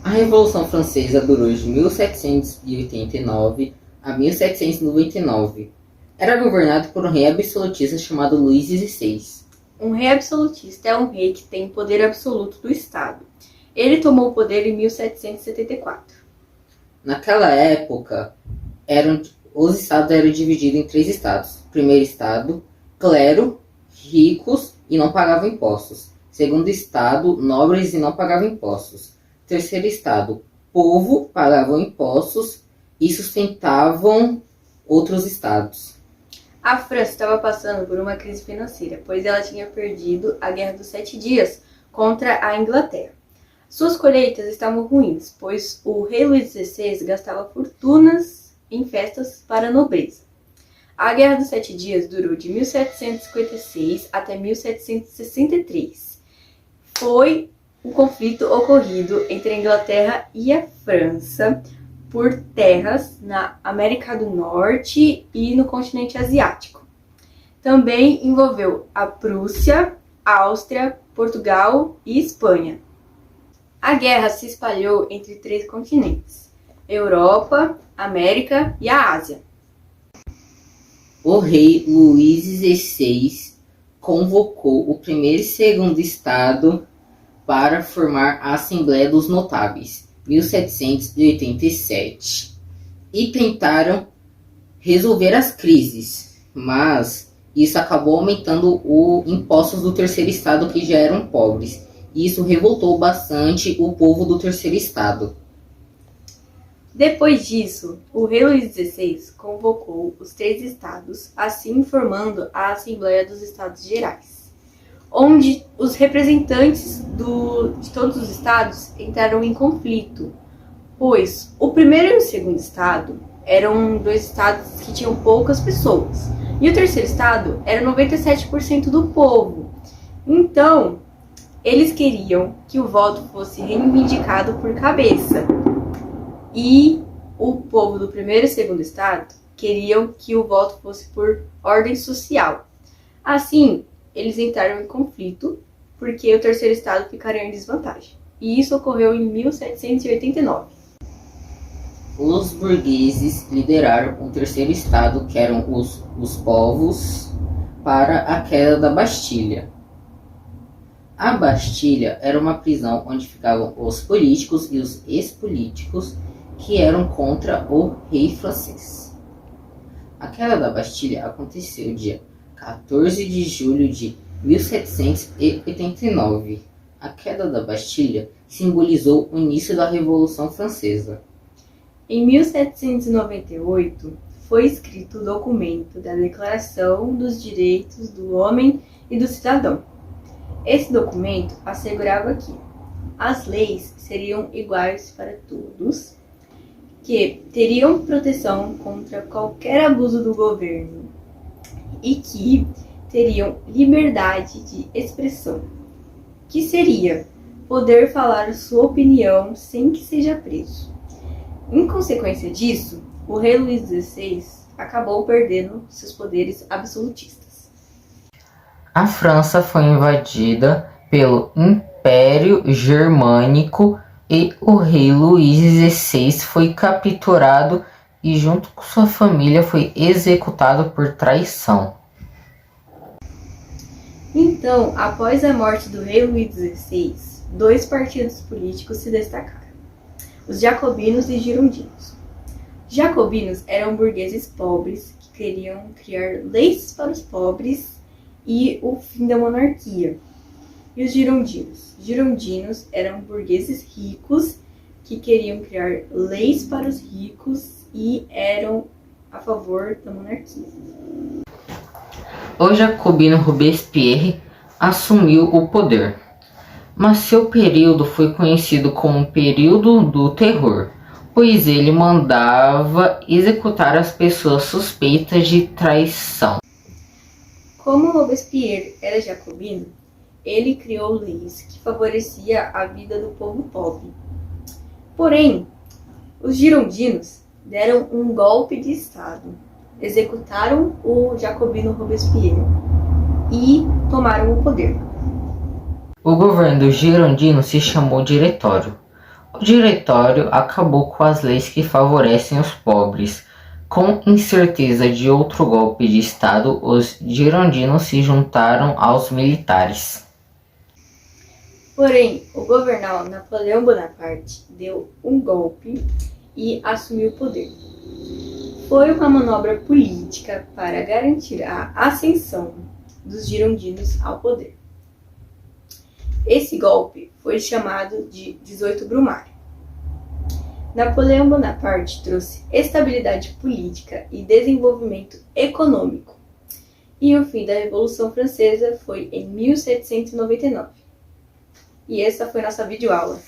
A Revolução Francesa durou de 1789 a 1799. Era governado por um rei absolutista chamado Luís XVI. Um rei absolutista é um rei que tem poder absoluto do Estado. Ele tomou o poder em 1774. Naquela época, os estados eram divididos em 3 estados. Primeiro estado, clero, ricos e não pagavam impostos. Segundo estado, nobres e não pagavam impostos. Terceiro estado, povo, pagavam impostos e sustentavam outros estados. A França estava passando por uma crise financeira, pois ela tinha perdido a Guerra dos 7 Dias contra a Inglaterra. Suas colheitas estavam ruins, pois o rei Luís XVI gastava fortunas em festas para a nobreza. A Guerra dos 7 Dias durou de 1756 até 1763. Foi um conflito ocorrido entre a Inglaterra e a França por terras na América do Norte e no continente asiático. Também envolveu a Prússia, Áustria, Portugal e Espanha. A guerra se espalhou entre 3 continentes: Europa, América e a Ásia. O rei Luís XVI convocou o primeiro e segundo estado para formar a Assembleia dos Notáveis, 1787, e tentaram resolver as crises, mas isso acabou aumentando os impostos do terceiro estado, que já eram pobres, e isso revoltou bastante o povo do terceiro estado. Depois disso, o rei Luís XVI convocou os 3 estados, assim formando a Assembleia dos Estados Gerais, onde os representantes de todos os estados entraram em conflito, pois o primeiro e o segundo estado eram 2 estados que tinham poucas pessoas, e o terceiro estado era 97% do povo. Então, eles queriam que o voto fosse reivindicado por cabeça, e o povo do primeiro e segundo estado queriam que o voto fosse por ordem social. Assim, eles entraram em conflito, porque o terceiro estado ficaria em desvantagem. E isso ocorreu em 1789. Os burgueses lideraram o terceiro estado, que eram os povos, para a queda da Bastilha. A Bastilha era uma prisão onde ficavam os políticos e os ex-políticos que eram contra o rei francês. A queda da Bastilha aconteceu dia 14 de julho de 1789. A queda da Bastilha simbolizou o início da Revolução Francesa. Em 1798, foi escrito o documento da Declaração dos Direitos do Homem e do Cidadão. Esse documento assegurava que as leis seriam iguais para todos, que teriam proteção contra qualquer abuso do governo e que teriam liberdade de expressão, que seria poder falar sua opinião sem que seja preso. Em consequência disso, o rei Luís XVI acabou perdendo seus poderes absolutistas. A França foi invadida pelo Império Germânico e o rei Luís XVI foi capturado e, junto com sua família, foi executado por traição. Então, após a morte do rei Luís XVI, 2 partidos políticos se destacaram: os jacobinos e girondinos. Jacobinos eram burgueses pobres que queriam criar leis para os pobres e o fim da monarquia. E os girondinos? Girondinos eram burgueses ricos que queriam criar leis para os ricos e eram a favor da monarquia. O jacobino Robespierre assumiu o poder, mas seu período foi conhecido como o período do terror, pois ele mandava executar as pessoas suspeitas de traição. Como Robespierre era jacobino, ele criou leis que favoreciam a vida do povo pobre. Porém, os girondinos deram um golpe de Estado, executaram o jacobino Robespierre e tomaram o poder. O governo girondino se chamou Diretório. O diretório acabou com as leis que favorecem os pobres. Com incerteza de outro golpe de Estado, os girondinos se juntaram aos militares. Porém, o governal Napoleão Bonaparte deu um golpe e assumiu o poder. Foi uma manobra política para garantir a ascensão dos girondinos ao poder. Esse golpe foi chamado de 18 Brumário. Napoleão Bonaparte trouxe estabilidade política e desenvolvimento econômico. E o fim da Revolução Francesa foi em 1799. E essa foi nossa videoaula.